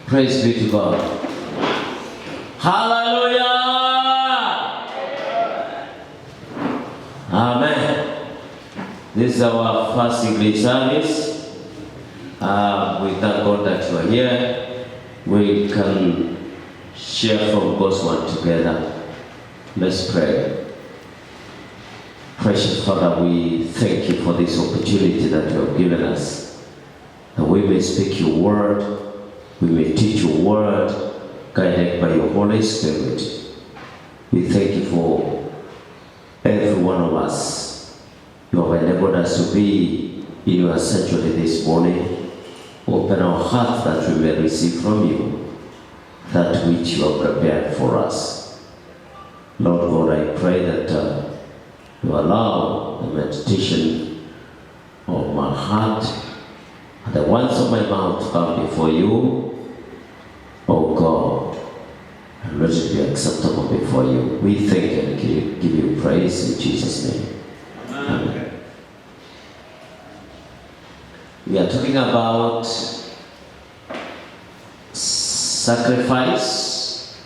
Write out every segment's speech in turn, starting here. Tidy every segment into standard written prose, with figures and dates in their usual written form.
Praise be to God. Hallelujah. Amen. This is our first English service. We thank God that you are here. We can share from God's word together. Let's pray. Precious Father, we thank you for this opportunity that you have given us, that we may speak your word, we may teach your word, guided by your Holy Spirit. We thank you for every one of us. You have enabled us to be in your sanctuary this morning. Open our hearts that we may receive from you that which you have prepared for us. Lord God, I pray that you allow the meditation of my heart and the words of my mouth to come before you, O God, and let it be acceptable before you. We thank you and give you praise in Jesus' name. Amen. We are talking about sacrifice,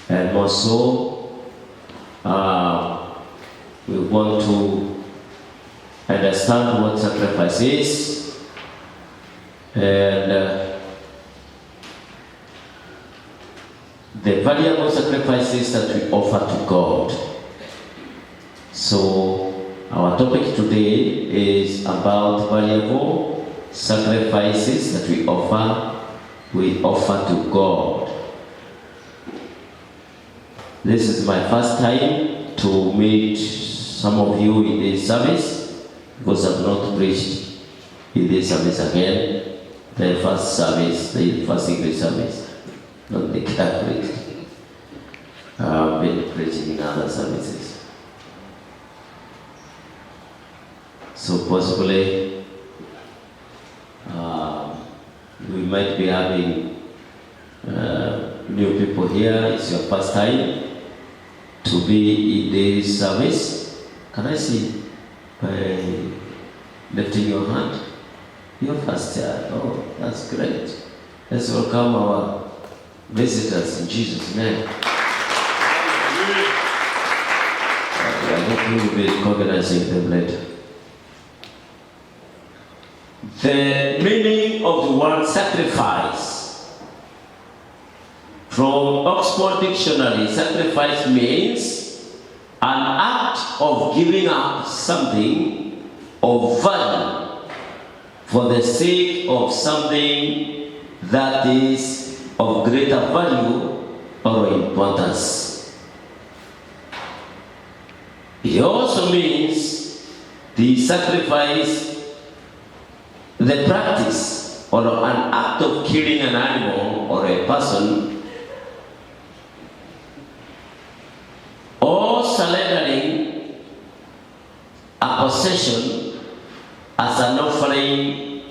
and also we want to understand what sacrifice is, and the valuable sacrifices that we offer to God. So our topic today is about valuable sacrifices that we offer to God. This is my first time to meet some of you in this service, because I've not preached in this service again. The first English service, not the Catholic. I've been preaching in other services. So possibly we might be having new people here. It's your first time to be in this service. Can I see by lifting your hand? Your first time. Oh, that's great. Let's welcome our visitors in Jesus' name. I hope you will be recognizing them later. The meaning of the word sacrifice. From Oxford Dictionary, sacrifice means an act of giving up something of value for the sake of something that is of greater value or importance. It also means the sacrifice, the practice or an act of killing an animal or a person, or surrendering a possession as an offering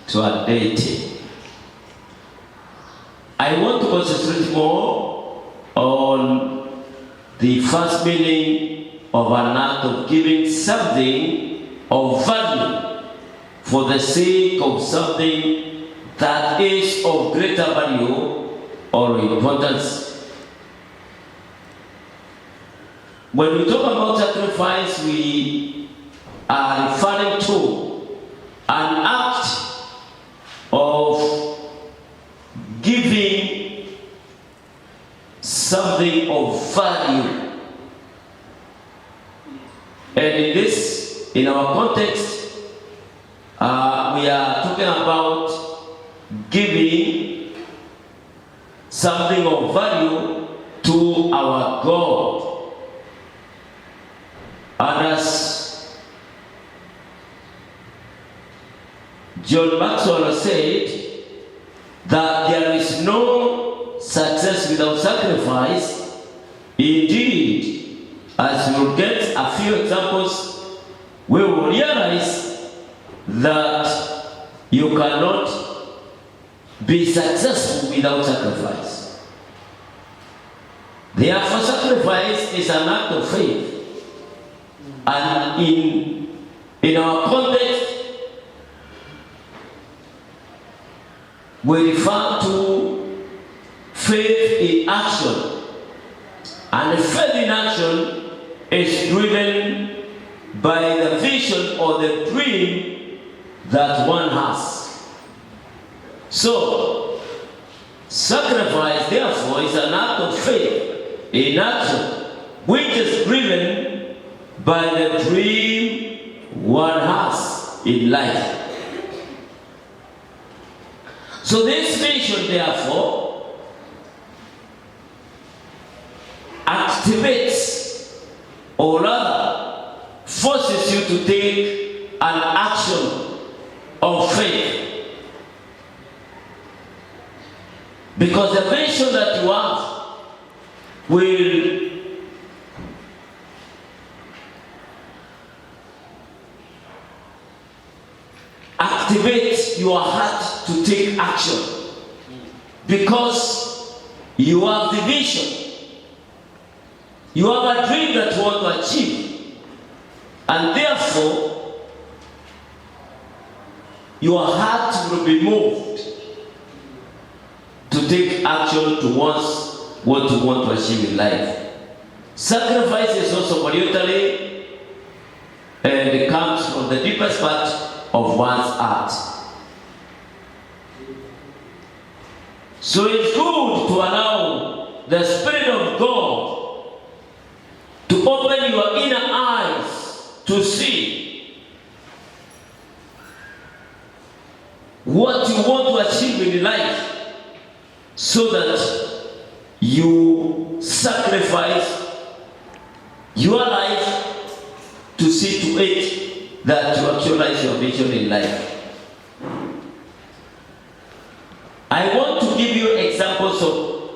to a deity. I want to concentrate more on the first meaning of an act of giving something of value for the sake of something that is of greater value or importance. When we talk about sacrifice, we are referring to an act of giving something of value. And in our context, we are talking about giving something of value to our God. And as John Maxwell said, that there is no success without sacrifice. Indeed, as we will get a few examples, we will realize that you cannot be successful without sacrifice. Therefore, sacrifice is an act of faith. And in our context, we refer to faith in action. And faith in action is driven by the vision or the dream that one has. So, sacrifice, therefore, is an act of faith in action, which is driven by the dream one has in life. So this vision, therefore, activates, or rather, forces you to take an action of faith. Because the vision that you have will activate your heart to take action. Because you have the vision. You have a dream that you want to achieve. And therefore, your heart will be moved to take action towards what you want to achieve in life. Sacrifice is also voluntary, and it comes from the deepest part of one's heart. So it's good to allow the Spirit of God to open your inner eyes to see what you want to achieve in life, so that you sacrifice your life to see to it that you actualize your vision in life. I want to give you examples of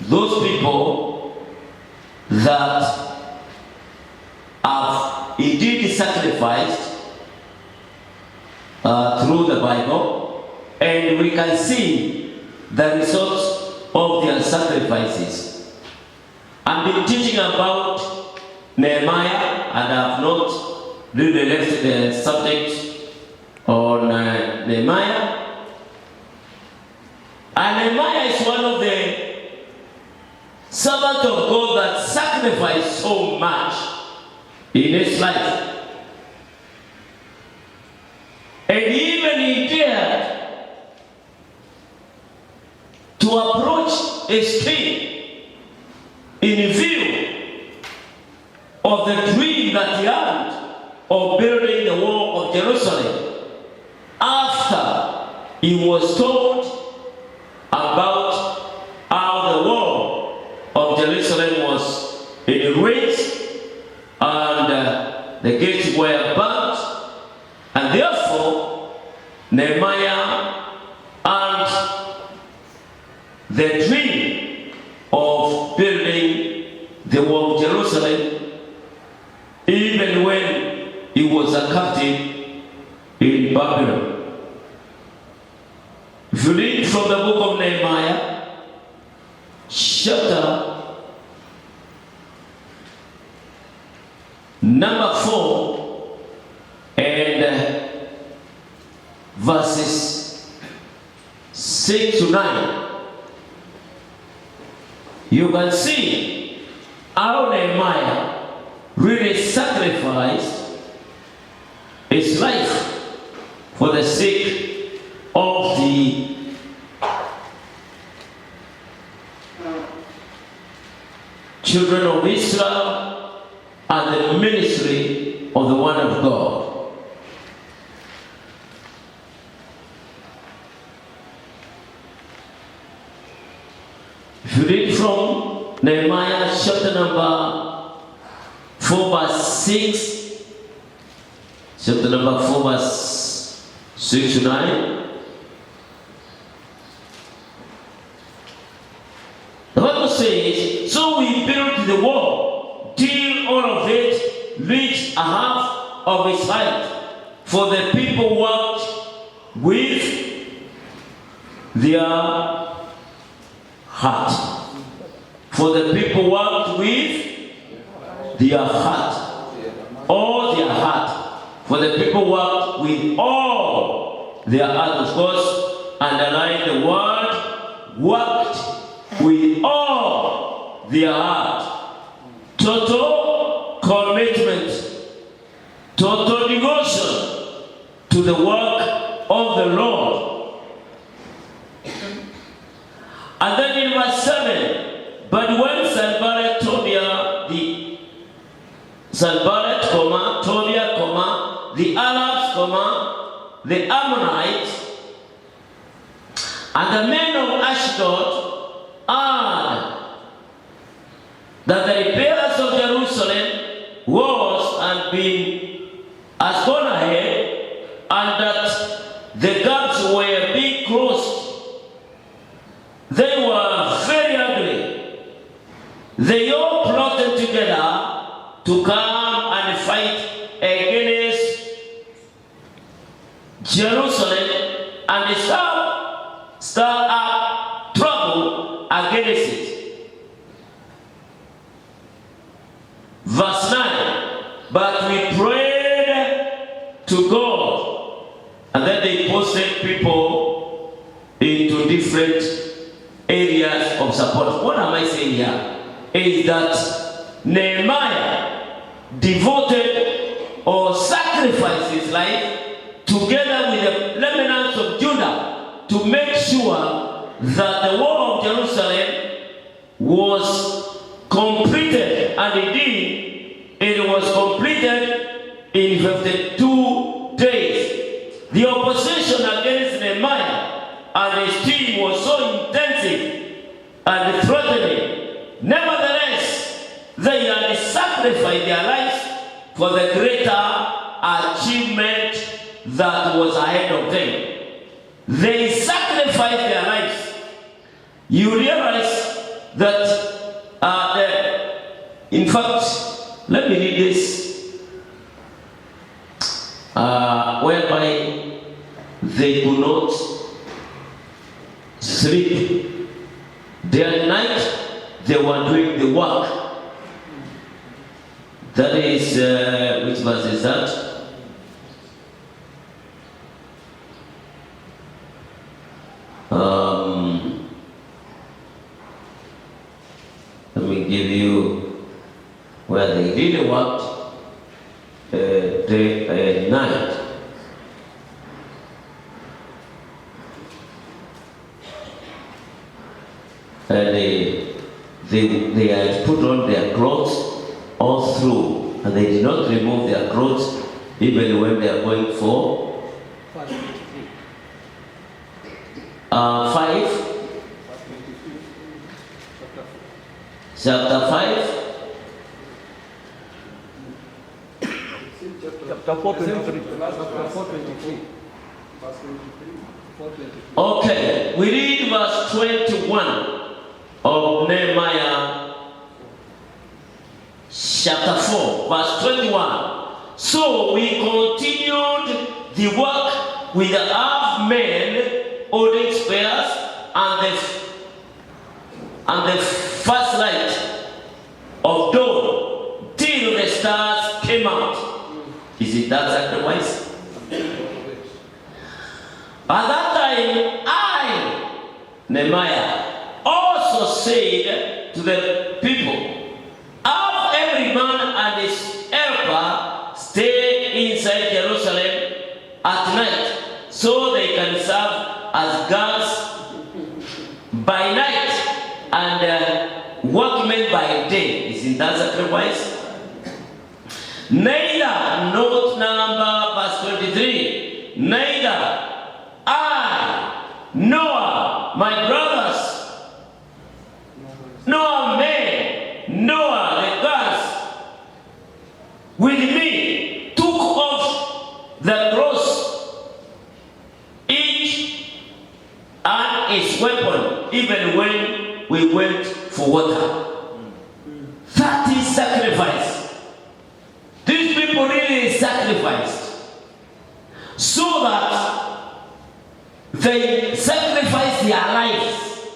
those people that have indeed sacrificed through the Bible, and we can see the results of their sacrifices. I've been teaching about Nehemiah, and I have not really left the subject on Nehemiah. And Nehemiah is one of the servants of God that sacrificed so much in his life. And even he dared to approach his king in view of the dream that he had of building the wall of Jerusalem, after he was told about how the wall of Jerusalem was in ruins and the gates were burnt, and therefore Nehemiah and the dream of building the wall of Jerusalem, even when he was a captive in Babylon. If you read from the book of Nehemiah, chapter number 4 and verses 6 to 9, you can see how Nehemiah really sacrificed his life for the sake of the children of Israel and the ministry of the Word of God. If you read from Nehemiah chapter number 4 verse 6, chapter number 4 verse 6 to 9, the Bible says, so we built the wall till all of it reached a half of its height, for the people worked with their heart. For the people worked with their heart. All their heart. For the people worked with all their heart. Of course, underline the word worked with all their heart. Total commitment, total devotion to the work of the Lord. And then in verse 7, but when Sanballat, Tobiah, the Arabs, the Ammonites, and the men of Ashdod heard that the repairs of Jerusalem has gone ahead, and that the gaps were being closed. They were very ugly. They all plotted together to come and fight against Jerusalem and start up trouble against it. Verse 9, but we prayed to God, and then they posted people into different areas of support. What am I saying here? Is that Nehemiah devoted or sacrificed his life together with the remnants of Judah to make sure that the wall of Jerusalem was completed, and indeed it was completed in 52 days. The opposition against Nehemiah and his team was so intensive and threatening. Nevertheless, they had sacrificed their lives for the greater achievement that was ahead of them. They sacrificed their lives. You realize that, in fact, let me read this, whereby they could not sleep. Day and night, they were doing the work. That is, which verse is that? Let me give you where they really worked day and night. And they had put on their clothes all through, and they did not remove their clothes even when they are going for 5, chapter 5, chapter 4:23. Okay, we read verse 21 of Nehemiah chapter 4, verse 21. So we continued the work with the half men holding spears and the first light of dawn till the stars came out. Is it that sacrifice? At that time, I, Nehemiah, also said to the people, have every man and his helper stay inside Jerusalem at night, so they can serve as guards by night and workmen by day. Isn't that sacrifice? Neither, note number verse 23, neither I, nor my brothers, nor men, nor the guards with me took off the cross, each and his weapon, even when we went for water. That is sacrifice. These people really sacrificed, so that they sacrificed their lives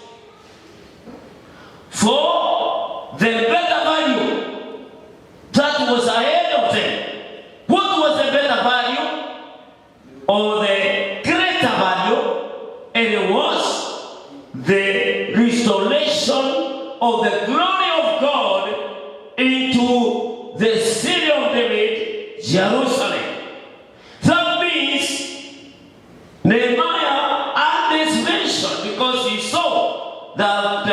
for the better value that was ahead of them. What was the better value or the greater value? It the restoration of the glory of God into the city of David, Jerusalem. That means Nehemiah had this vision because he saw that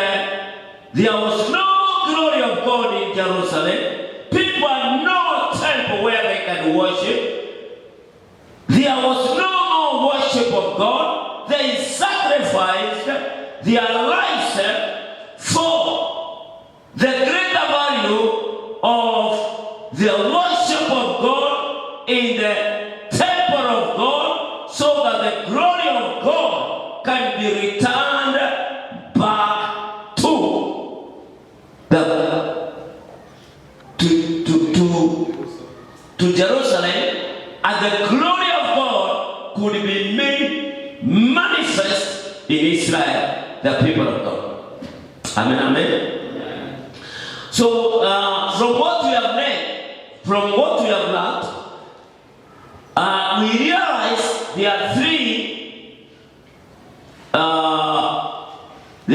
there was no glory of God in Jerusalem. People had no temple where they can worship. There was no more worship of God. They sacrificed their lives for the greater value of the worship of God in the temple of God, so that the glory of God can be returned back to Jerusalem, and the glory of God could be made manifest in Israel, the people of God. Amen, amen. So, from what we have learned, we realize there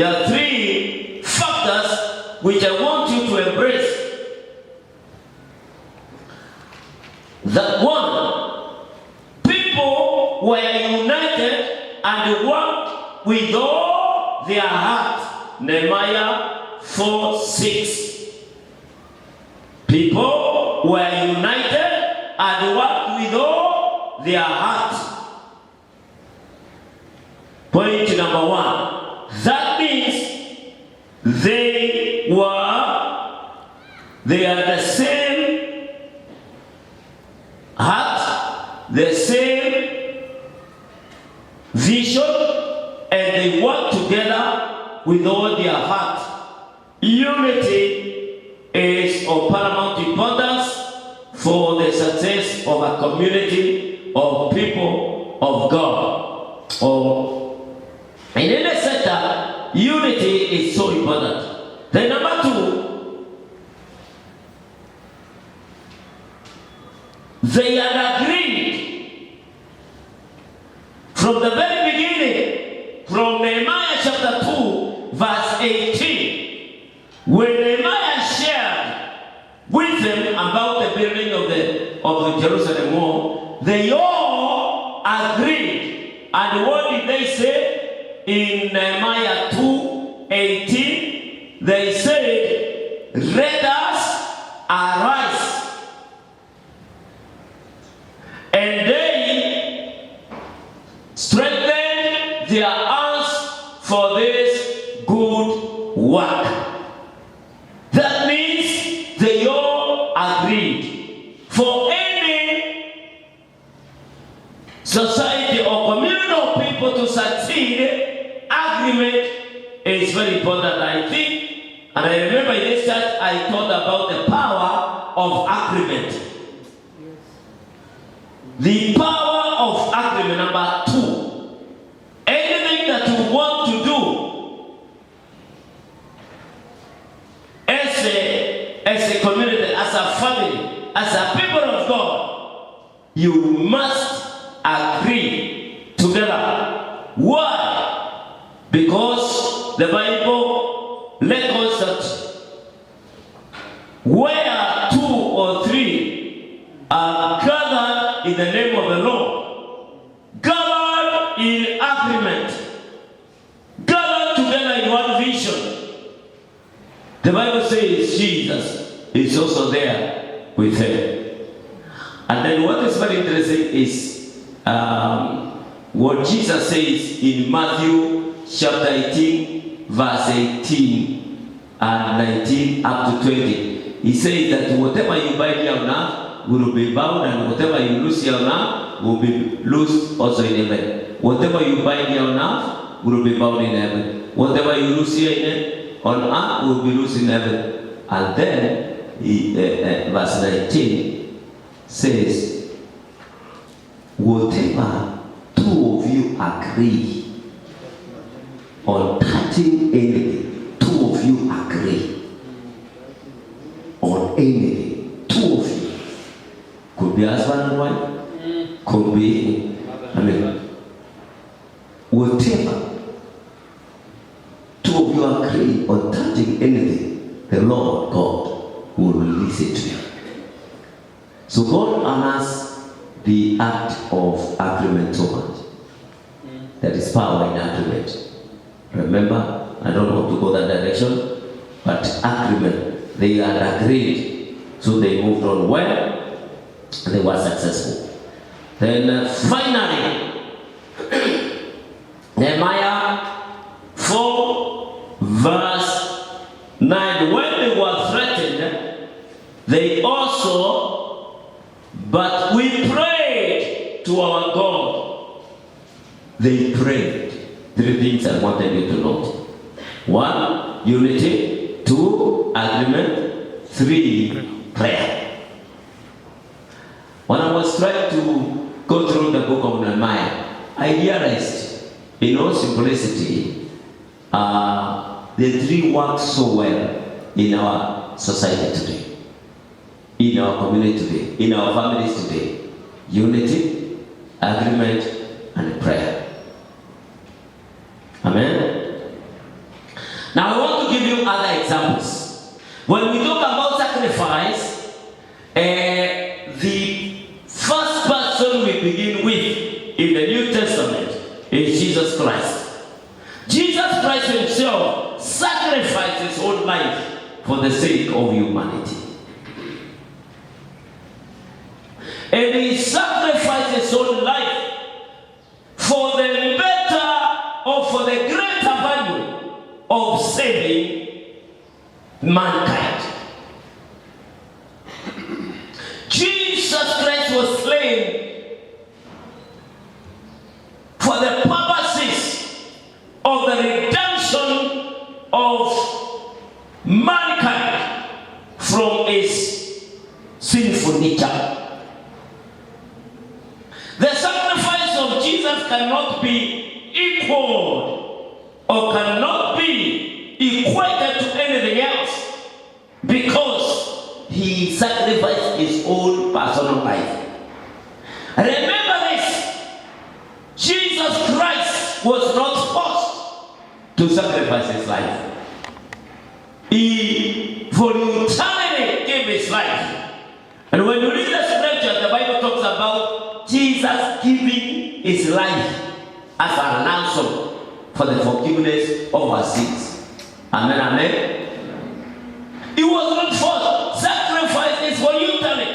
are three factors which I want you to embrace. That one, people were united and worked with all their heart. Nehemiah 4:6. People were united and worked with all their heart. Point number one. That means they are the same heart, the same vision, and they work together with all their heart. Unity is of paramount importance for the success of a community of people of God. Or in any sector, unity is so important. Then number two, they had agreed from the very beginning, from Nehemiah chapter 2, verse 18, when Nehemiah shared with them about the building of the Jerusalem wall, they all agreed. And what did they say in Nehemiah 2:18? They said, "Let us arise." And they strengthened their hands for this good work. That means they all agreed. For any society or community of people to succeed, agreement is very important, I think. And I remember in this church I taught about the power of agreement. The power of agreement. Number two, anything that you want to do as a community, as a family, as a people of God, you must agree together. Why? Because the Bible records that where two or three are gathered in the name of the Lord, gathered in agreement, gathered together in one vision, the Bible says Jesus is also there with them. And then what is very interesting is what Jesus says in Matthew chapter 18, verse 18 and 19 up to 20. He says that whatever you bind here on earth will be bound, and whatever you loose here on earth will be loosed also in heaven. Whatever you bind here on earth will be bound in heaven. Whatever you loose here on earth will be loosed in heaven. And then verse 19 says, whatever two of you agree on touching anything, two of you agree on anything, two of you, could be husband and wife, could be, whatever of you agree on touching anything, the Lord God will release it to you. So God honors the act of agreement so much. There is power in agreement. Remember, I don't want to go that direction, but agreement, they had agreed, so they moved on well, and they were successful. Then finally, Nehemiah 4 verse 9, when they were threatened, they also, but we prayed to our God. They prayed. 3 things I wanted you to note. 1, unity. 2, agreement. 3, prayer. When I was trying to go through the book of Nehemiah, I realized, in all simplicity, the 3 work so well in our society today, in our community today, in our families today. Unity, agreement, and prayer. Amen? Now I want to give you other examples. When we talk about sacrifice, the first person we begin with in the New Testament is Jesus Christ. Jesus Christ himself sacrificed his own life for the sake of humanity. And he sacrificed his own life for the better or for the greater value of saving mankind. Jesus Christ was slain for the purposes of the redemption of mankind from its sinful nature. The sacrifice of Jesus cannot be equaled or cannot be equated to anything else, because he sacrificed his own personal life. Remember this, Jesus Christ was not forced to sacrifice his life. He voluntarily gave his life. And when you read the scripture, the Bible talks about Jesus giving his life as an ransom for the forgiveness of our sins. Amen, amen. It was not forced. Sacrifice is voluntary.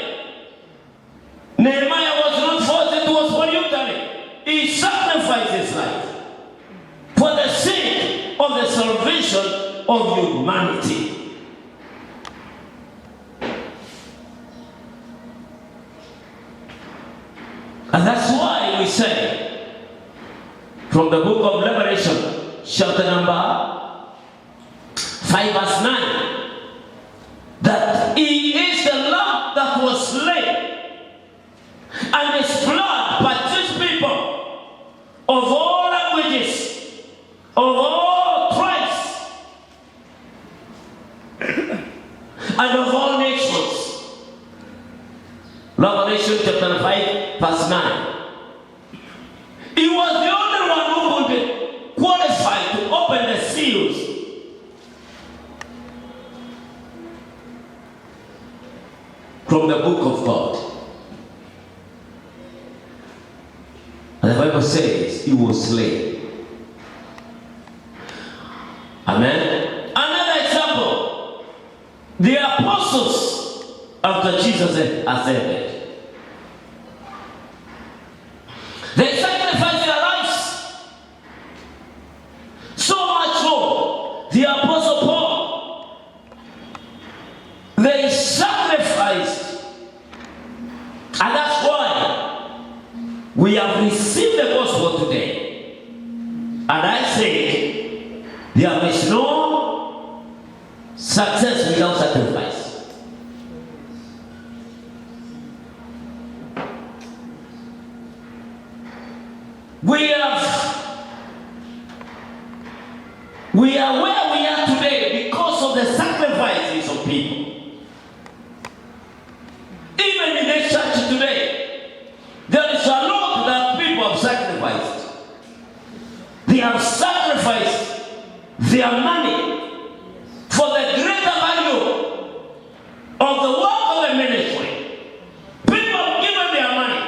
Nehemiah was not forced, it was voluntary. He sacrificed his life for the sake of the salvation of humanity. And that's why we say, from the book of Revelation, chapter number 5 verse 9, that he is the Lamb that was slain, and his blood purchased people of all languages, of all tribes, and of all nations. Revelation chapter 5 verse 9. He was the only one who could qualify to open the seals. From the book of God. And the Bible says he was slain. Amen. Another example, the apostles after Jesus ascended. They sacrificed their lives. So much so, the Apostle Paul, they sacrificed. And that's why we have received the gospel today. And I say, there is no success without sacrifice. We are where we are today because of the sacrifices of people. Even in the church today, there is a lot that people have sacrificed. They have sacrificed their money for the greater value of the work of the ministry. People have given their money,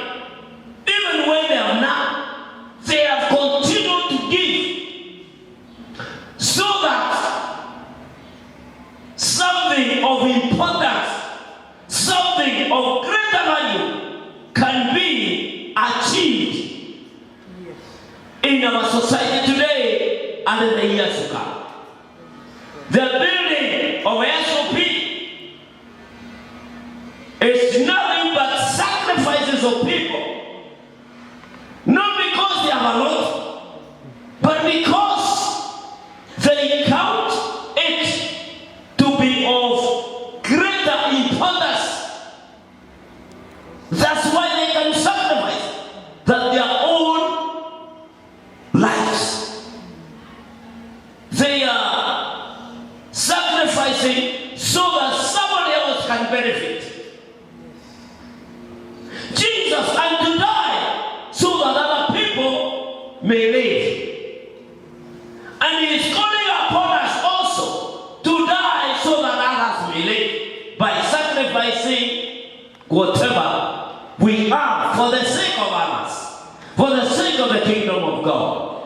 even when they have none. They have continued to give, so that something of importance, something of greater value can be achieved in our society today and in the years to come. The building of SOP is nothing but sacrifices of people, not because they have a lot, but because they count it to be of greater importance. That's why they can sacrifice that their own lives. They are sacrificing so that somebody else can benefit. Jesus had to die so that other people may live. And he is calling upon us also to die so that others may live, by sacrificing whatever we are for the sake of others, for the sake of the kingdom of God.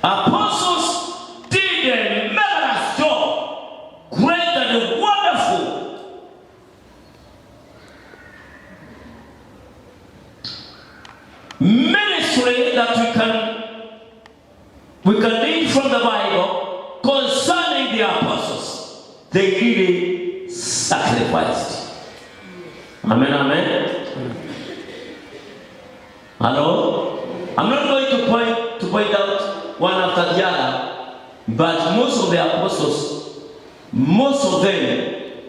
Apostles did a marvelous job, great and wonderful. Ministry that we can read from the Bible concerning the apostles. They really sacrificed. Amen, amen. Hello? I'm not going to point out one after the other, but most of the apostles, most of them,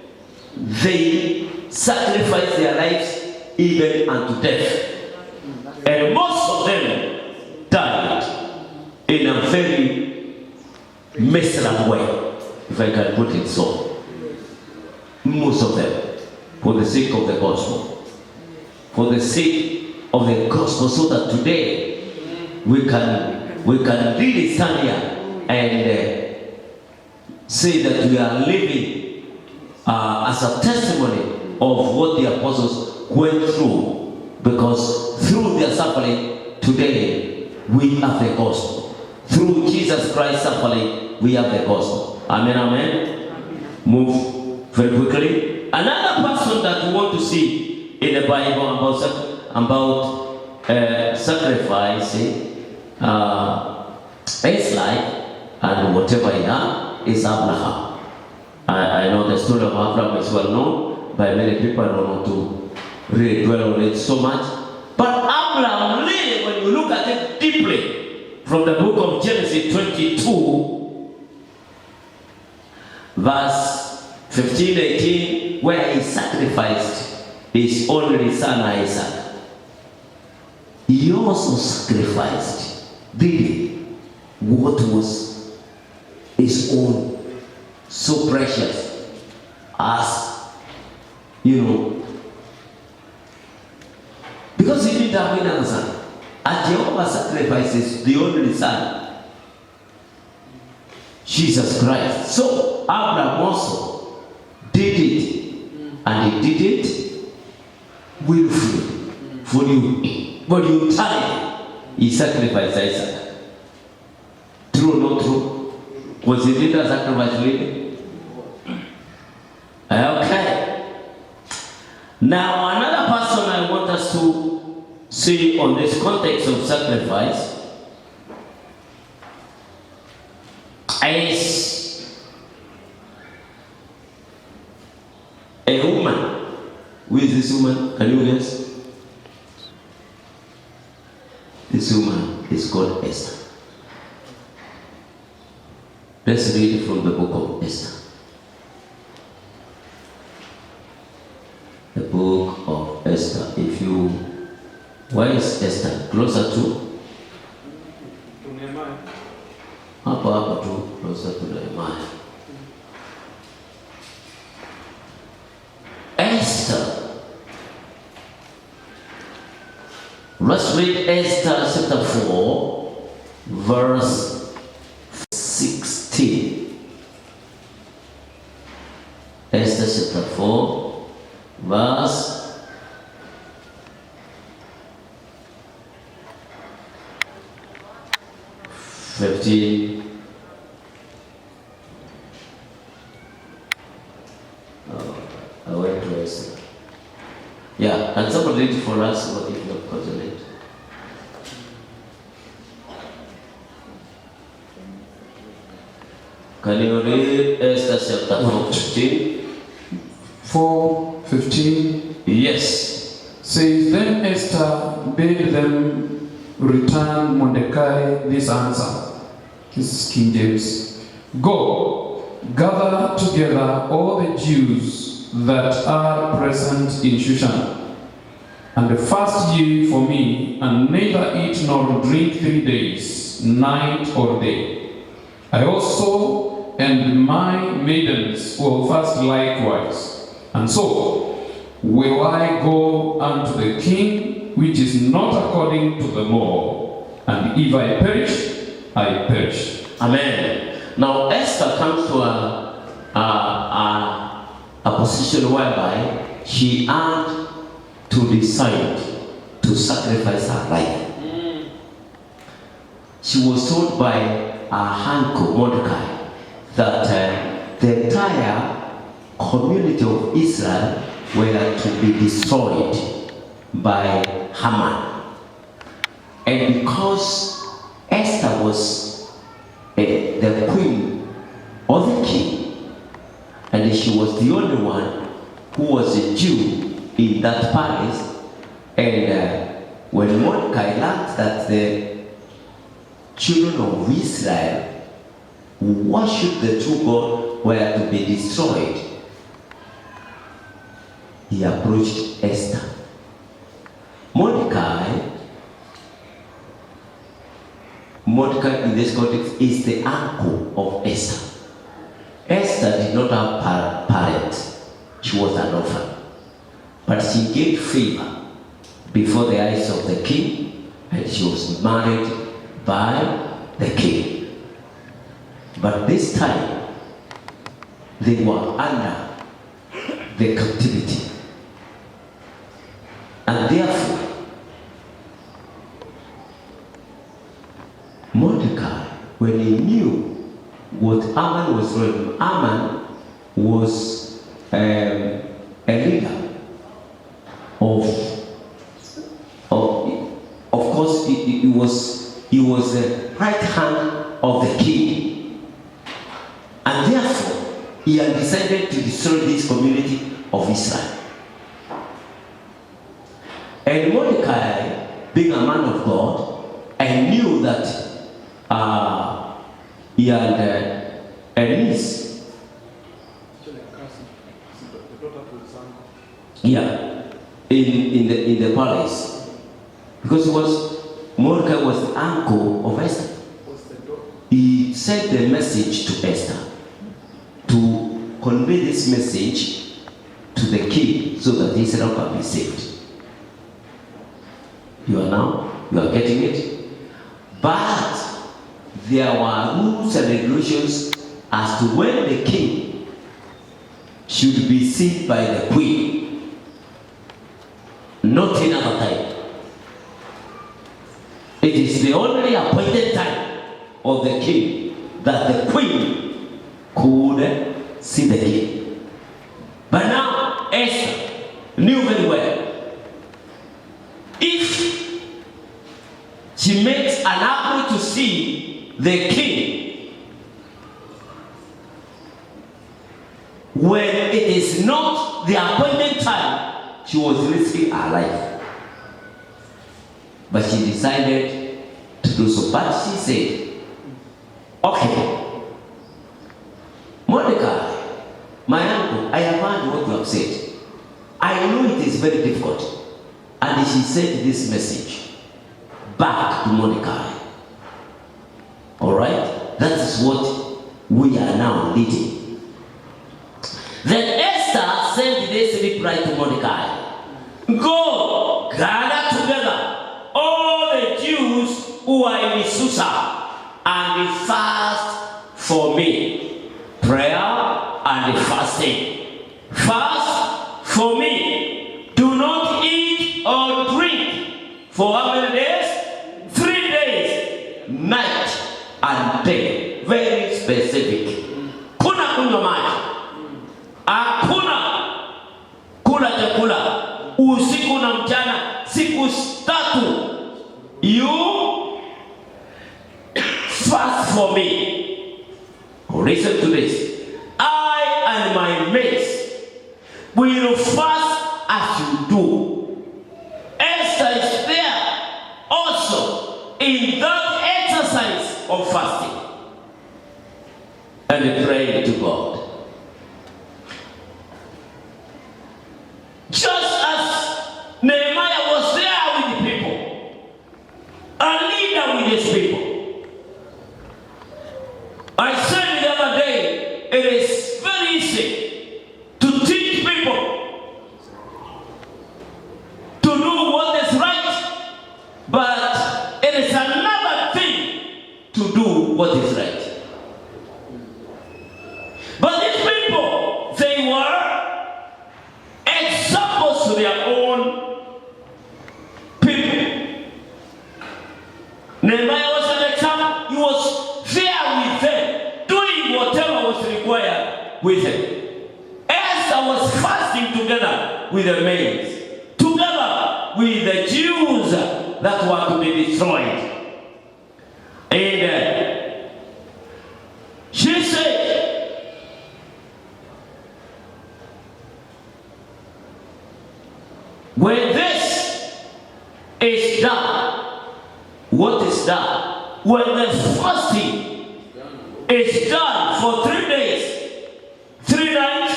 they sacrificed their lives even unto death. And most of them died in a very miserable way, if I can put it so. Most of them, for the sake of the gospel. For the sake of the gospel, so that today we can really stand here and say that we are living as a testimony of what the apostles went through. Because through their suffering, today we have the gospel. Through Jesus Christ's suffering, we have the gospel. Amen, amen. Move very quickly. Another person that we want to see in the Bible about sacrificing his life and whatever he had is Abraham. I know the story of Abraham is well known by many people. I don't want to really dwell on it so much. But Abraham, really, when you look at it deeply, from the book of Genesis 22, verse 15, 18, where he sacrificed his only son Isaac, he also sacrificed, really, what was his own, so precious, as, because he didn't have another son. And Jehovah sacrifices the only son, Jesus Christ. So Abraham also did it, and he did it willfully for you. But you time he sacrificed Isaac. True or not true? Was it really a sacrifice really? Okay. Now another person I want us to see on this context of sacrifice is a woman. Who is this woman? Can you guess? This woman is called Esther. Let's read from the book of Esther. The book of Esther. Where is Esther? Closer to Nehemiah. Hapa tu, closer to Nehemiah. Esther. Let's read Esther chapter 4, verse 16. Esther chapter 4, verse 15. I went to Esther. Yeah, can somebody read for us what if you have gotten it? Can you read Esther chapter 4:15? 4:15 Yes. says, Then Esther bade them return Mordecai this answer. This is King James. Go, gather together all the Jews that are present in Shushan, and fast ye for me, and neither eat nor drink 3 days, night or day. I also and my maidens will fast likewise. And so will I go unto the king, which is not according to the law. And if I perish, I perish. Amen. Now Esther comes to a position whereby she had to decide to sacrifice her life. She was told by her uncle Mordecai that the entire community of Israel were to be destroyed by Haman. And because Esther was the queen or the king, and she was the only one who was a Jew in that palace, and when Mordecai learned that the children of Israel who worship the true God were to be destroyed, he approached Esther. Mordecai in this context is the uncle of Esther. Esther did not have parents. She was an orphan. But she gained favor before the eyes of the king, and she was married by the king. But this time, they were under the captivity. And therefore, Mordecai, when he knew what Haman was doing, Haman was a leader of course, he was the right hand of the king. And therefore, he had decided to destroy this community of Israel. And Mordecai, being a man of God, and knew that he had a niece. Yeah, in the palace, because Mordecai was the uncle of Esther. He sent the message to Esther to convey this message to the king so that Israel can be saved. You are getting it? But there were rules and regulations as to when the king should be seen by the queen. Not another time. It is the only appointed time of the king that the queen could see the king. But now Esther knew very well, if she makes an appeal to see the king when it is not the appointed time, she was risking her life. But she decided to do so. But she said, okay, Mordecai, my uncle, I have heard what you have said. I know it is very difficult. And she sent this message back to Mordecai. Alright? That is what we are now leading. Then Esther sent this reply to Mordecai. Go, gather together all the Jews who are in Susa and fast for me. Prayer and fasting. Fast for me. Do not eat or drink for how many days? 3 days, night and day. Very specific. Kuna kunywa maji. Hakuna kula chakula usiku na mchana siku 3. You fast for me. Listen to this. I and my mates will fast as you do. Esther is there also in that exercise of fasting and praying to God. Just as Nehemiah was there with the people, a leader with his people. I said the other day, it is very easy to teach people to do what is right, but it is another thing to do what is right. But these people, they were examples to their own people. Nehemiah was an example. He was there with them, doing whatever was required with them. Esther was fasting together with the maids, together with the Jews that were to be destroyed. And she said, when this is done, what is done? When the fasting is done for 3 days, 3 nights,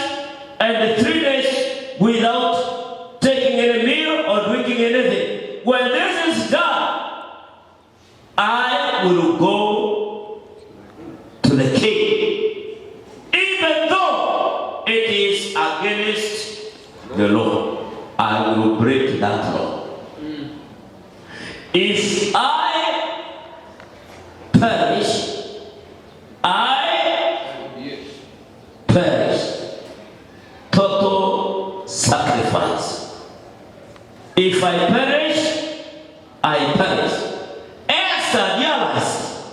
and 3 days without taking any meal or drinking anything. When this is done, I will go to the king, even though it is against the law. I will break that law. If I perish, I perish. Total sacrifice. If I perish, I perish. Esther realized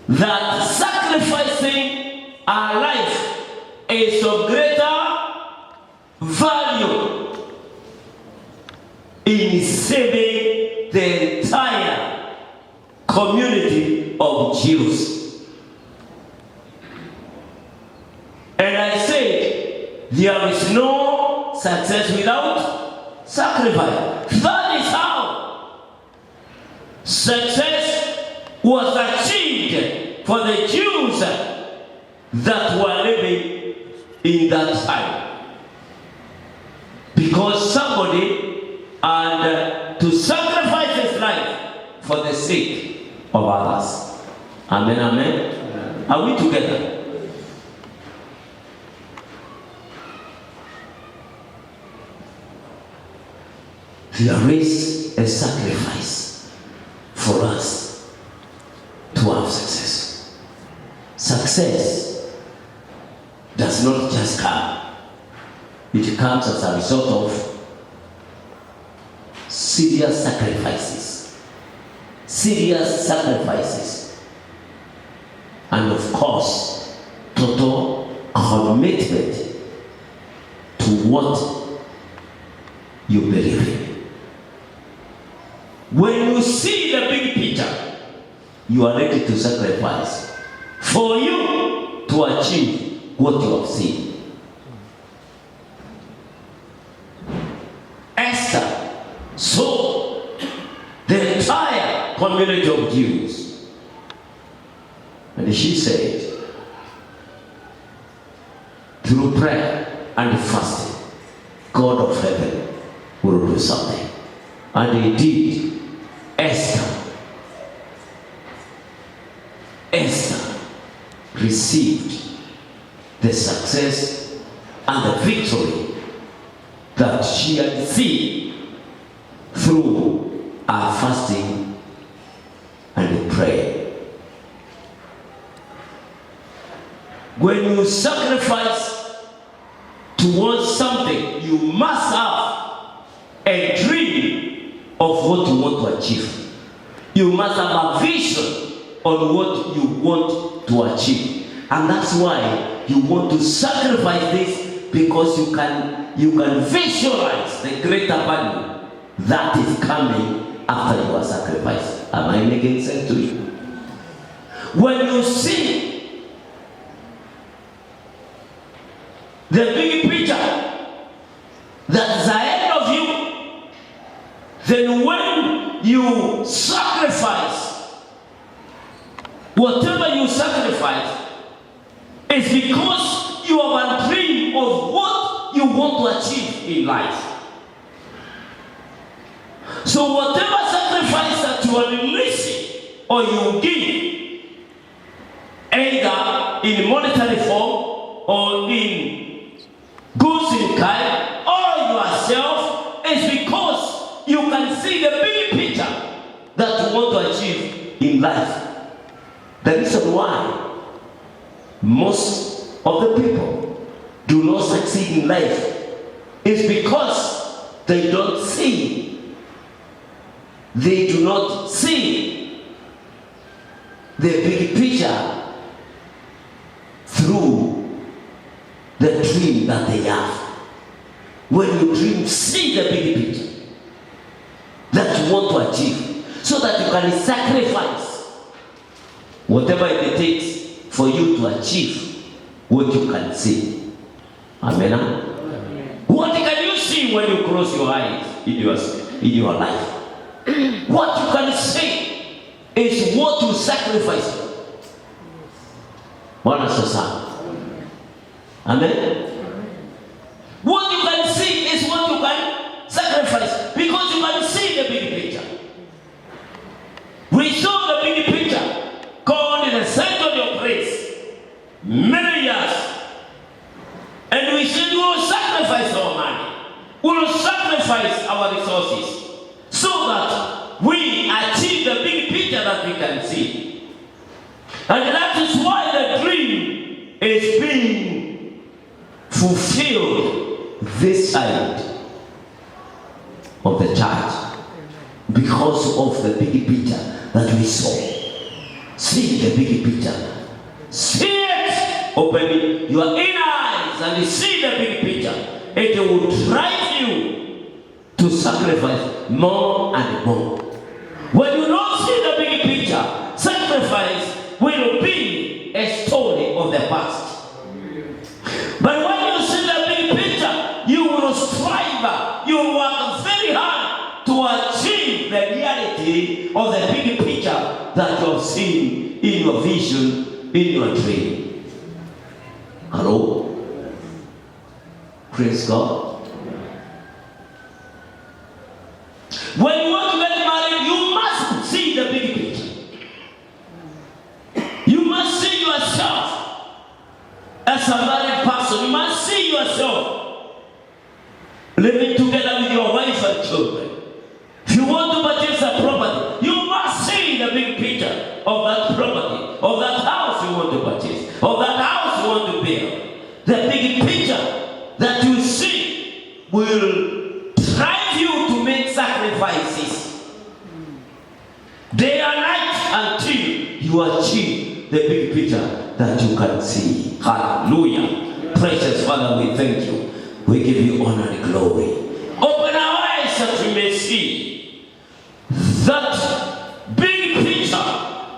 that sacrificing our life is of greater value in saving the entire community of Jews. And I said, there is no success without sacrifice. That is how success was achieved for the Jews that were living in that time. Because somebody had to sacrifice his life for the sake of others. Amen, amen. Are we together? There is a sacrifice for us to have success. Success does not just come. It comes as a result of serious sacrifices. Serious sacrifices. And of course, total commitment to what you believe in. When you see the big picture, you are ready to sacrifice for you to achieve what you have seen. Esther saw the entire community of Jews, and she said, through prayer and fasting, God of heaven will do something. And he did. Esther received the success and the victory that she had seen through our fasting and prayer. When you sacrifice towards something, you must have a dream of what you want to achieve. You must have a vision on what you want to achieve. And that's why you want to sacrifice this, because you can visualize the greater value that is coming after you are sacrificed. Am I making sense to you? When you see the big picture that is ahead of you, then when you sacrifice, whatever you sacrifice is because you have a dream of what you want to achieve in life. So whatever sacrifice that you are releasing or you give, either in monetary form or in goods in kind or yourself, is because you can see the big picture that you want to achieve in life. The reason why most of the people do not succeed in life is because they don't see. They do not see the big picture through the dream that they have. When you dream, see the big picture that you want to achieve, so that you can sacrifice whatever it takes for you to achieve what you can see. Amen. Amen. What can you see when you close your eyes in your life? What you can see is what you sacrifice. Bwana sasa. Amen. What you can see is what you can sacrifice, because you can see the big picture. We saw the big picture. God in the center of your place many years, and we said we will sacrifice our money, we will sacrifice our resources, so that we achieve the big picture that we can see. And that is why the dream is being fulfilled this side of the church, because of the big picture that we saw. See the big picture. See it. Open your inner eyes and see the big picture. It will drive you to sacrifice more and more. When you don't see the big picture, sacrifice will be a story of the past. But when you see the big picture, you will strive, you will work very hard to achieve the reality of the big picture that you have seen in your vision, in your dream. Hello? Praise God. When you want to get married, you must see the big picture. You must see yourself as a married person. You must see yourself living together with your wife and children. If you want to purchase a property, you must see the big picture of that property, of that house you want to purchase, of that house you want to build. The big picture that you see will drive you to make sacrifices day and night until you achieve the big picture that you can see. Hallelujah. Precious Father, we thank you. We give you honor and glory. Open our eyes that we may see that big picture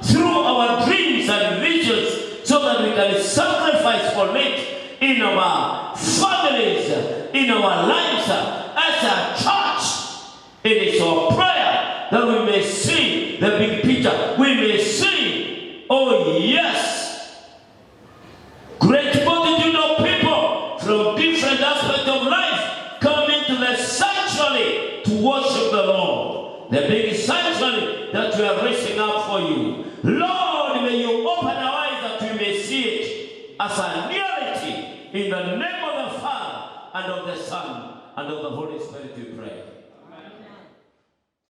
through our dreams and visions, so that we can sacrifice for it in our families, in our lives, as a church. It is our prayer that we may see the big picture. We may see, oh yes, great multitude of people from different aspects of life coming to the sanctuary to worship the Lord. The big sanctuary that we are raising up for you. Lord, may you open our eyes that we may see it as a reality. In the name of the Father, and of the Son, and of the Holy Spirit we pray.